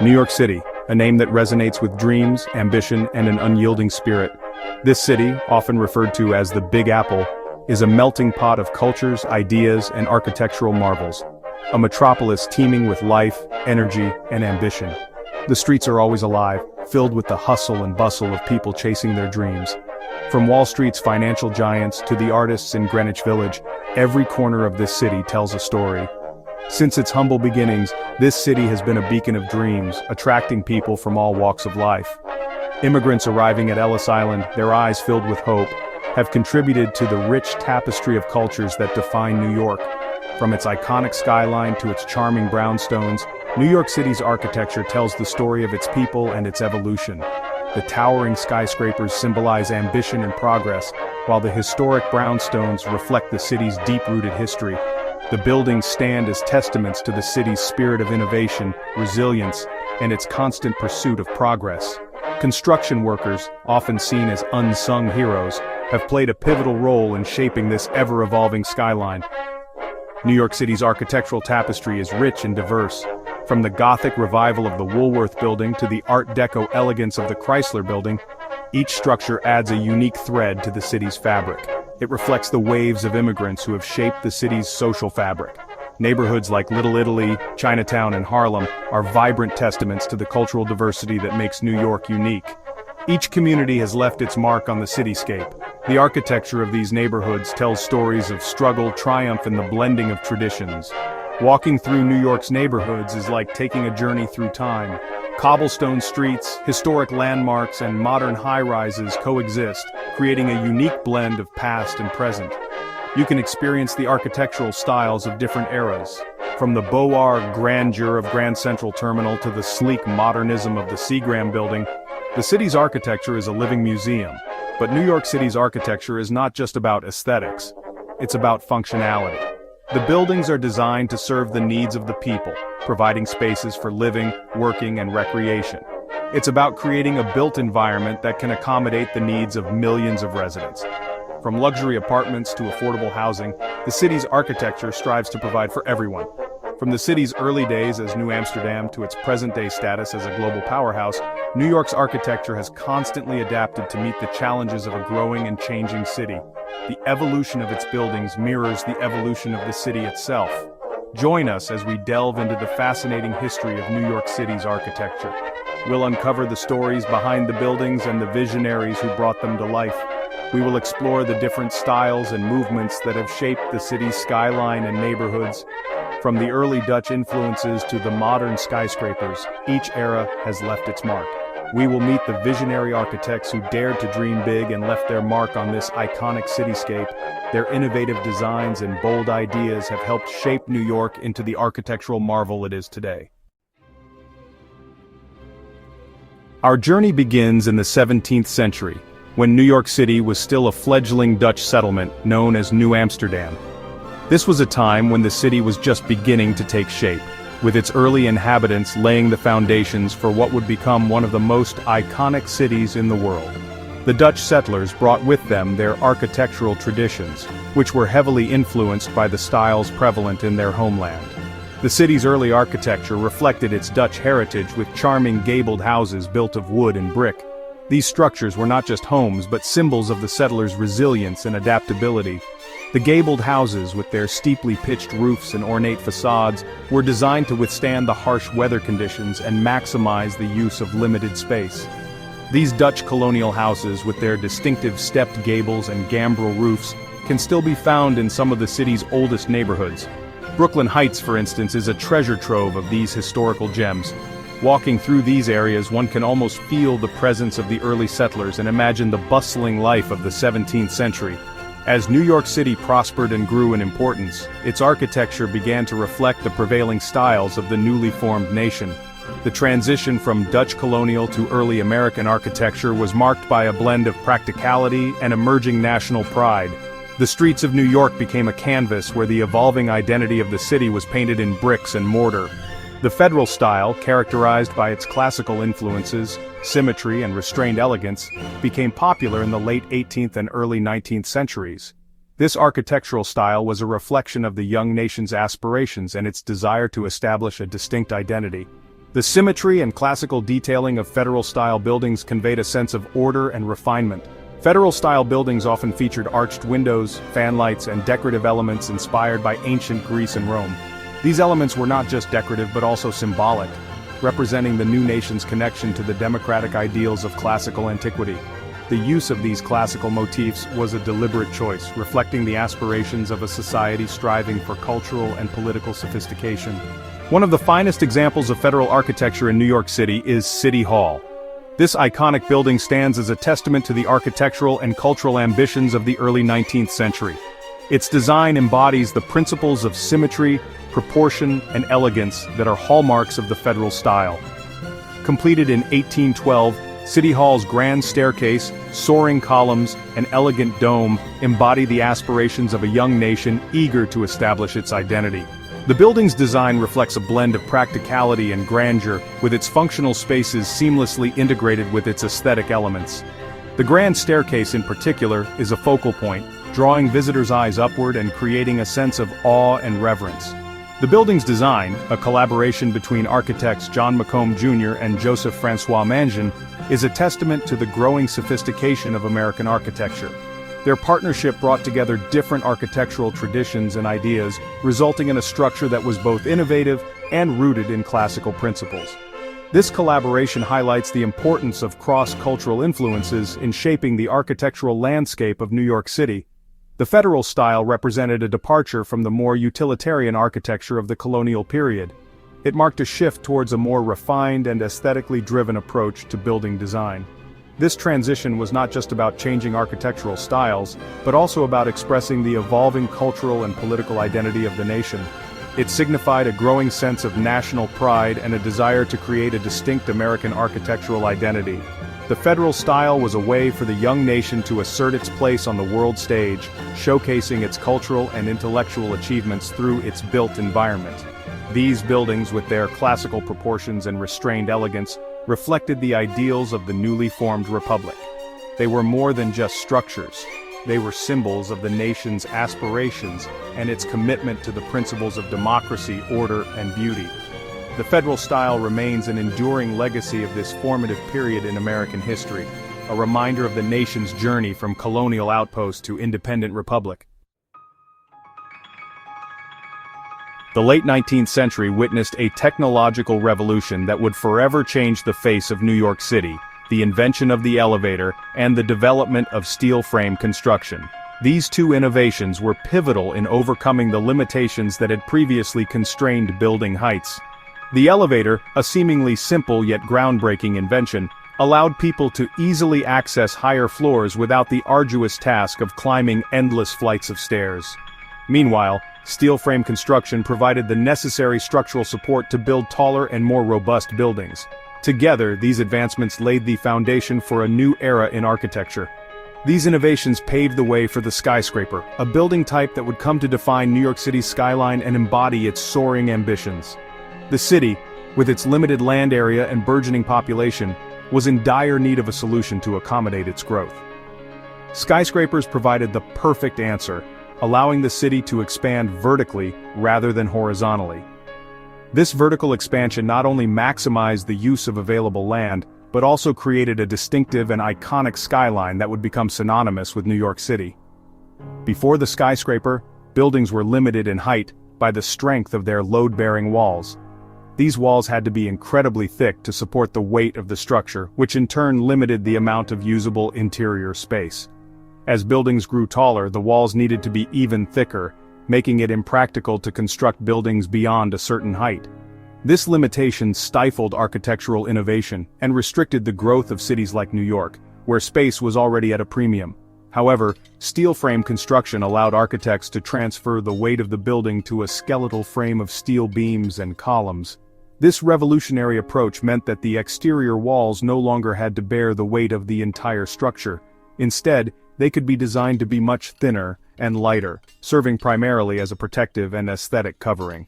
New York City, a name that resonates with dreams, ambition, and an unyielding spirit. This city, often referred to as the Big Apple, is a melting pot of cultures, ideas, and architectural marvels. A metropolis teeming with life, energy, and ambition. The streets are always alive, filled with the hustle and bustle of people chasing their dreams. From Wall Street's financial giants to the artists in Greenwich Village, every corner of this city tells a story. Since its humble beginnings, this city has been a beacon of dreams, attracting people from all walks of life. Immigrants arriving at Ellis Island, their eyes filled with hope, have contributed to the rich tapestry of cultures that define New York. From its iconic skyline to its charming brownstones, New York City's architecture tells the story of its people and its evolution. The towering skyscrapers symbolize ambition and progress, while the historic brownstones reflect the city's deep-rooted history. The buildings stand as testaments to the city's spirit of innovation, resilience, and its constant pursuit of progress. Construction workers, often seen as unsung heroes, have played a pivotal role in shaping this ever-evolving skyline. New York City's architectural tapestry is rich and diverse. From the Gothic revival of the Woolworth Building to the Art Deco elegance of the Chrysler Building, each structure adds a unique thread to the city's fabric. It reflects the waves of immigrants who have shaped the city's social fabric. Neighborhoods like Little Italy, Chinatown, and Harlem are vibrant testaments to the cultural diversity that makes New York unique. Each community has left its mark on the cityscape. The architecture of these neighborhoods tells stories of struggle, triumph, and the blending of traditions. Walking through New York's neighborhoods is like taking a journey through time. Cobblestone streets, historic landmarks, and modern high-rises coexist, creating a unique blend of past and present. You can experience the architectural styles of different eras. From the Beaux-Arts grandeur of Grand Central Terminal to the sleek modernism of the Seagram Building, the city's architecture is a living museum. But New York City's architecture is not just about aesthetics. It's about functionality. The buildings are designed to serve the needs of the people, providing spaces for living, working, and recreation. It's about creating a built environment that can accommodate the needs of millions of residents. From luxury apartments to affordable housing, the city's architecture strives to provide for everyone. From the city's early days as New Amsterdam to its present-day status as a global powerhouse, New York's architecture has constantly adapted to meet the challenges of a growing and changing city. The evolution of its buildings mirrors the evolution of the city itself. Join us as we delve into the fascinating history of New York City's architecture. We'll uncover the stories behind the buildings and the visionaries who brought them to life. We will explore the different styles and movements that have shaped the city's skyline and neighborhoods. From the early Dutch influences to the modern skyscrapers, each era has left its mark. We will meet the visionary architects who dared to dream big and left their mark on this iconic cityscape. Their innovative designs and bold ideas have helped shape New York into the architectural marvel it is today. Our journey begins in the 17th century, when New York City was still a fledgling Dutch settlement known as New Amsterdam. This was a time when the city was just beginning to take shape, with its early inhabitants laying the foundations for what would become one of the most iconic cities in the world. The Dutch settlers brought with them their architectural traditions, which were heavily influenced by the styles prevalent in their homeland. The city's early architecture reflected its Dutch heritage with charming gabled houses built of wood and brick. These structures were not just homes but symbols of the settlers' resilience and adaptability. The gabled houses, with their steeply pitched roofs and ornate facades, were designed to withstand the harsh weather conditions and maximize the use of limited space. These Dutch colonial houses, with their distinctive stepped gables and gambrel roofs, can still be found in some of the city's oldest neighborhoods. Brooklyn Heights, for instance, is a treasure trove of these historical gems. Walking through these areas, one can almost feel the presence of the early settlers and imagine the bustling life of the 17th century. As New York City prospered and grew in importance, its architecture began to reflect the prevailing styles of the newly formed nation. The transition from Dutch colonial to early American architecture was marked by a blend of practicality and emerging national pride. The streets of New York became a canvas where the evolving identity of the city was painted in bricks and mortar. The Federal style, characterized by its classical influences, symmetry, and restrained elegance, became popular in the late 18th and early 19th centuries. This architectural style was a reflection of the young nation's aspirations and its desire to establish a distinct identity. The symmetry and classical detailing of Federal-style buildings conveyed a sense of order and refinement. Federal-style buildings often featured arched windows, fanlights, and decorative elements inspired by ancient Greece and Rome. These elements were not just decorative but also symbolic, representing the new nation's connection to the democratic ideals of classical antiquity. The use of these classical motifs was a deliberate choice, reflecting the aspirations of a society striving for cultural and political sophistication. One of the finest examples of federal architecture in New York City is City Hall. This iconic building stands as a testament to the architectural and cultural ambitions of the early 19th century. Its design embodies the principles of symmetry, proportion, and elegance that are hallmarks of the federal style. Completed in 1812, City Hall's grand staircase, soaring columns, and elegant dome embody the aspirations of a young nation eager to establish its identity. The building's design reflects a blend of practicality and grandeur, with its functional spaces seamlessly integrated with its aesthetic elements. The grand staircase in particular is a focal point, drawing visitors' eyes upward and creating a sense of awe and reverence. The building's design, a collaboration between architects John McComb Jr. and Joseph Francois Mangin, is a testament to the growing sophistication of American architecture. Their partnership brought together different architectural traditions and ideas, resulting in a structure that was both innovative and rooted in classical principles. This collaboration highlights the importance of cross-cultural influences in shaping the architectural landscape of New York City. The federal style represented a departure from the more utilitarian architecture of the colonial period. It marked a shift towards a more refined and aesthetically driven approach to building design. This transition was not just about changing architectural styles, but also about expressing the evolving cultural and political identity of the nation. It signified a growing sense of national pride and a desire to create a distinct American architectural identity. The federal style was a way for the young nation to assert its place on the world stage, showcasing its cultural and intellectual achievements through its built environment. These buildings, with their classical proportions and restrained elegance, reflected the ideals of the newly formed republic. They were more than just structures. They were symbols of the nation's aspirations and its commitment to the principles of democracy, order, and beauty. The federal style remains an enduring legacy of this formative period in American history, a reminder of the nation's journey from colonial outpost to independent republic. The late 19th century witnessed a technological revolution that would forever change the face of New York City: the invention of the elevator and the development of steel frame construction. These two innovations were pivotal in overcoming the limitations that had previously constrained building heights. The elevator, a seemingly simple yet groundbreaking invention, allowed people to easily access higher floors without the arduous task of climbing endless flights of stairs. Meanwhile, steel frame construction provided the necessary structural support to build taller and more robust buildings. Together, these advancements laid the foundation for a new era in architecture. These innovations paved the way for the skyscraper, a building type that would come to define New York City's skyline and embody its soaring ambitions. The city, with its limited land area and burgeoning population, was in dire need of a solution to accommodate its growth. Skyscrapers provided the perfect answer, allowing the city to expand vertically rather than horizontally. This vertical expansion not only maximized the use of available land, but also created a distinctive and iconic skyline that would become synonymous with New York City. Before the skyscraper, buildings were limited in height by the strength of their load-bearing walls. These walls had to be incredibly thick to support the weight of the structure, which in turn limited the amount of usable interior space. As buildings grew taller, the walls needed to be even thicker, making it impractical to construct buildings beyond a certain height. This limitation stifled architectural innovation and restricted the growth of cities like New York, where space was already at a premium. However, steel frame construction allowed architects to transfer the weight of the building to a skeletal frame of steel beams and columns. This revolutionary approach meant that the exterior walls no longer had to bear the weight of the entire structure. Instead, they could be designed to be much thinner and lighter, serving primarily as a protective and aesthetic covering.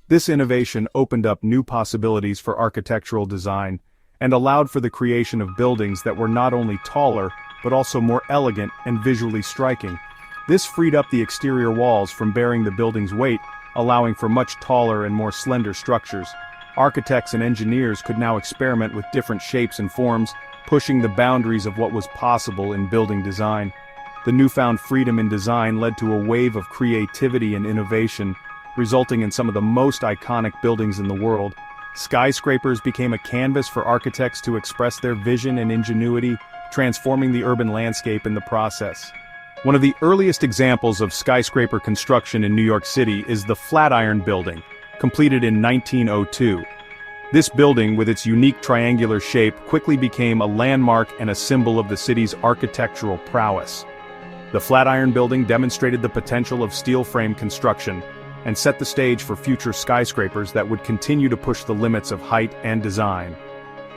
This innovation opened up new possibilities for architectural design and allowed for the creation of buildings that were not only taller, but also more elegant and visually striking. This freed up the exterior walls from bearing the building's weight, allowing for much taller and more slender structures. Architects and engineers could now experiment with different shapes and forms, pushing the boundaries of what was possible in building design. The newfound freedom in design led to a wave of creativity and innovation, resulting in some of the most iconic buildings in the world. Skyscrapers became a canvas for architects to express their vision and ingenuity, transforming the urban landscape in the process. One of the earliest examples of skyscraper construction in New York City is the Flatiron Building, completed in 1902. This building, with its unique triangular shape, quickly became a landmark and a symbol of the city's architectural prowess. The Flatiron Building demonstrated the potential of steel frame construction and set the stage for future skyscrapers that would continue to push the limits of height and design.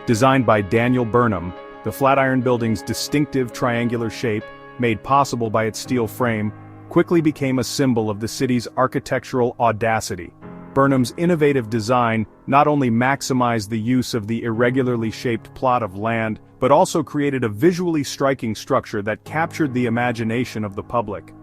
Designed by Daniel Burnham, the Flatiron Building's distinctive triangular shape, made possible by its steel frame, quickly became a symbol of the city's architectural audacity. Burnham's innovative design not only maximized the use of the irregularly shaped plot of land, but also created a visually striking structure that captured the imagination of the public.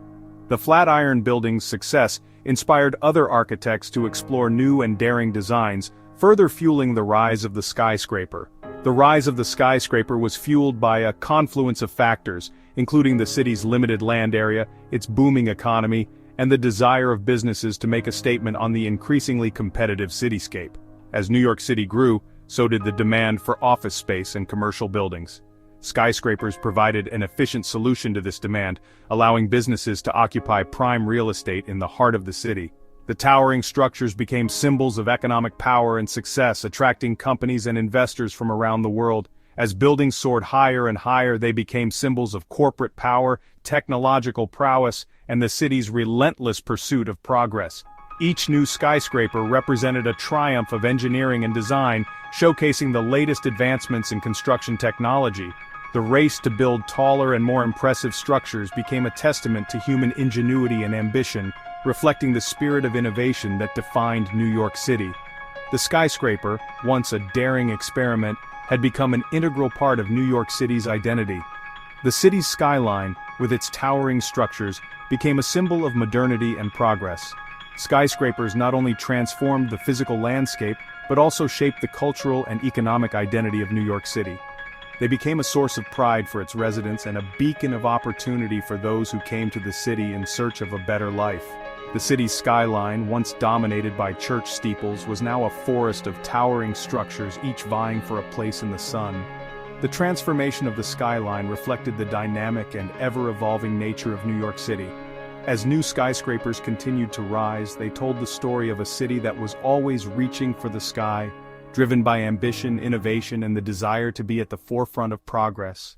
The Flatiron Building's success inspired other architects to explore new and daring designs, further fueling the rise of the skyscraper. The rise of the skyscraper was fueled by a confluence of factors, including the city's limited land area, its booming economy, and the desire of businesses to make a statement on the increasingly competitive cityscape. As New York City grew, so did the demand for office space and commercial buildings. Skyscrapers provided an efficient solution to this demand, allowing businesses to occupy prime real estate in the heart of the city. The towering structures became symbols of economic power and success, attracting companies and investors from around the world. As buildings soared higher and higher, they became symbols of corporate power, technological prowess, and the city's relentless pursuit of progress. Each new skyscraper represented a triumph of engineering and design, showcasing the latest advancements in construction technology. The race to build taller and more impressive structures became a testament to human ingenuity and ambition, reflecting the spirit of innovation that defined New York City. The skyscraper, once a daring experiment, had become an integral part of New York City's identity. The city's skyline, with its towering structures, became a symbol of modernity and progress. Skyscrapers not only transformed the physical landscape, but also shaped the cultural and economic identity of New York City. They became a source of pride for its residents and a beacon of opportunity for those who came to the city in search of a better life. The city's skyline, once dominated by church steeples, was now a forest of towering structures, each vying for a place in the sun. The transformation of the skyline reflected the dynamic and ever-evolving nature of New York City. As new skyscrapers continued to rise, they told the story of a city that was always reaching for the sky, driven by ambition, innovation, and the desire to be at the forefront of progress.